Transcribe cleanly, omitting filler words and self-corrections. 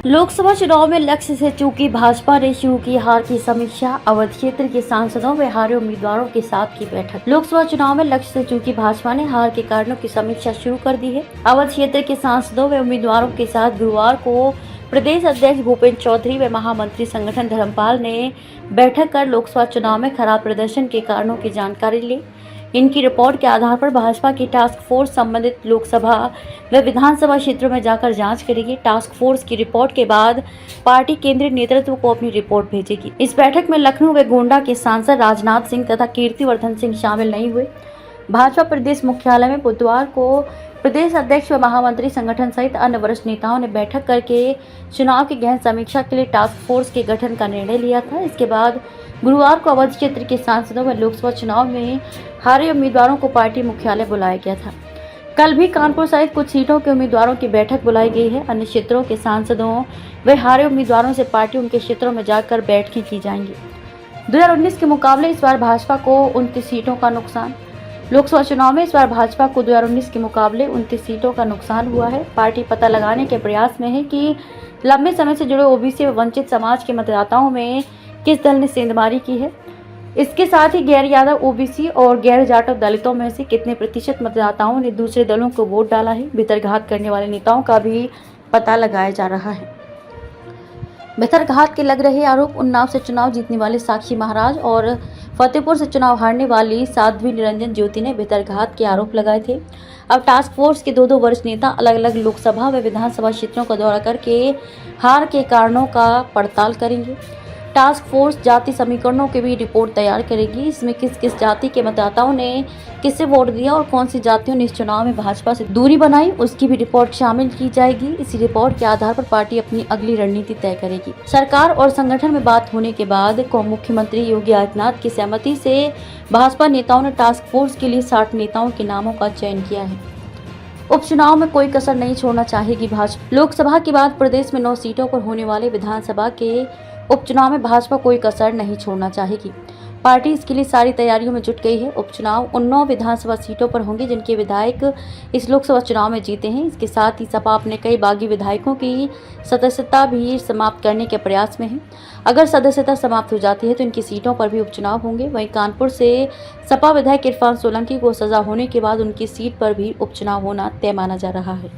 लोकसभा चुनाव में लक्ष्य से चूकी भाजपा ने शुरू की हार की समीक्षा। अवध क्षेत्र के सांसदों व हारे उम्मीदवारों के साथ की बैठक। लोकसभा चुनाव में लक्ष्य से चूकी भाजपा ने हार के कारणों की समीक्षा शुरू कर दी है। अवध क्षेत्र के सांसदों व उम्मीदवारों के साथ गुरुवार को प्रदेश अध्यक्ष भूपेंद्र चौधरी व महामंत्री संगठन धर्मपाल ने बैठक कर लोकसभा चुनाव में खराब प्रदर्शन के कारणों की जानकारी ली। इनकी रिपोर्ट के आधार पर भाजपा की टास्क फोर्स संबंधित लोकसभा व विधानसभा क्षेत्रों में जाकर जांच करेगी। टास्क फोर्स की रिपोर्ट के बाद पार्टी केंद्रीय नेतृत्व को अपनी रिपोर्ट भेजेगी। इस बैठक में लखनऊ व गोंडा के सांसद राजनाथ सिंह तथा कीर्तिवर्धन सिंह शामिल नहीं हुए। भाजपा प्रदेश मुख्यालय में बुधवार को प्रदेश अध्यक्ष व महामंत्री संगठन सहित अन्य वरिष्ठ नेताओं ने बैठक करके चुनाव की गहन समीक्षा के लिए टास्क फोर्स के गठन का निर्णय लिया था। इसके बाद गुरुवार को अवध क्षेत्र के सांसदों व लोकसभा चुनाव में हारे उम्मीदवारों को पार्टी मुख्यालय बुलाया गया था। कल भी कानपुर सहित कुछ सीटों के उम्मीदवारों की बैठक बुलाई गई है। अन्य क्षेत्रों के सांसदों व हारे उम्मीदवारों से पार्टी उनके क्षेत्रों में जाकर बैठकें की जाएंगी। 2019 के मुकाबले इस बार भाजपा को 29 सीटों का नुकसान। लोकसभा चुनाव में इस बार भाजपा को 2019 के मुकाबले 29 सीटों का नुकसान हुआ है। पार्टी पता लगाने के प्रयास में है कि लंबे समय से जुड़े ओबीसी व वंचित समाज के मतदाताओं में किस दल ने सेंधमारी की है। इसके साथ ही गैर यादव ओबीसी और गैर जाटव दलितों में से कितने प्रतिशत मतदाताओं ने दूसरे दलों को वोट डाला है। भितरघात करने वाले नेताओं का भी पता लगाया जा रहा है। भितरघात के लग रहे आरोप उन्नाव से चुनाव जीतने वाले साक्षी महाराज और फतेहपुर से चुनाव हारने वाली साध्वी निरंजन ज्योति ने भितरघात के आरोप लगाए थे। अब टास्क फोर्स के दो वरिष्ठ नेता अलग अलग लोकसभा व विधानसभा क्षेत्रों का दौरा करके हार के कारणों का पड़ताल करेंगे। टास्क फोर्स जाति समीकरणों की भी रिपोर्ट तैयार करेगी। इसमें किस किस जाति के मतदाताओं ने किसे वोट दिया और कौन सी जातियों ने इस चुनाव में भाजपा से दूरी बनाई, उसकी भी रिपोर्ट शामिल की जाएगी। इसी रिपोर्ट के आधार पर पार्टी अपनी अगली रणनीति तय करेगी। सरकार और संगठन में बात होने के बाद मुख्यमंत्री योगी आदित्यनाथ की सहमति से भाजपा नेताओं ने टास्क फोर्स के लिए 60 नेताओं के नामों का चयन किया है। उपचुनाव में कोई कसर नहीं छोड़ना चाहेगी भाजपा। लोकसभा के बाद प्रदेश में 9 सीटों पर होने वाले विधानसभा के उपचुनाव में भाजपा कोई कसर नहीं छोड़ना चाहेगी। पार्टी इसके लिए सारी तैयारियों में जुट गई है। उपचुनाव उन 9 विधानसभा सीटों पर होंगे जिनके विधायक इस लोकसभा चुनाव में जीते हैं। इसके साथ ही सपा अपने कई बागी विधायकों की सदस्यता भी समाप्त करने के प्रयास में है। अगर सदस्यता समाप्त हो जाती है तो इनकी सीटों पर भी उपचुनाव होंगे। वहीं कानपुर से सपा विधायक इरफान सोलंकी को सजा होने के बाद उनकी सीट पर भी उपचुनाव होना तय माना जा रहा है।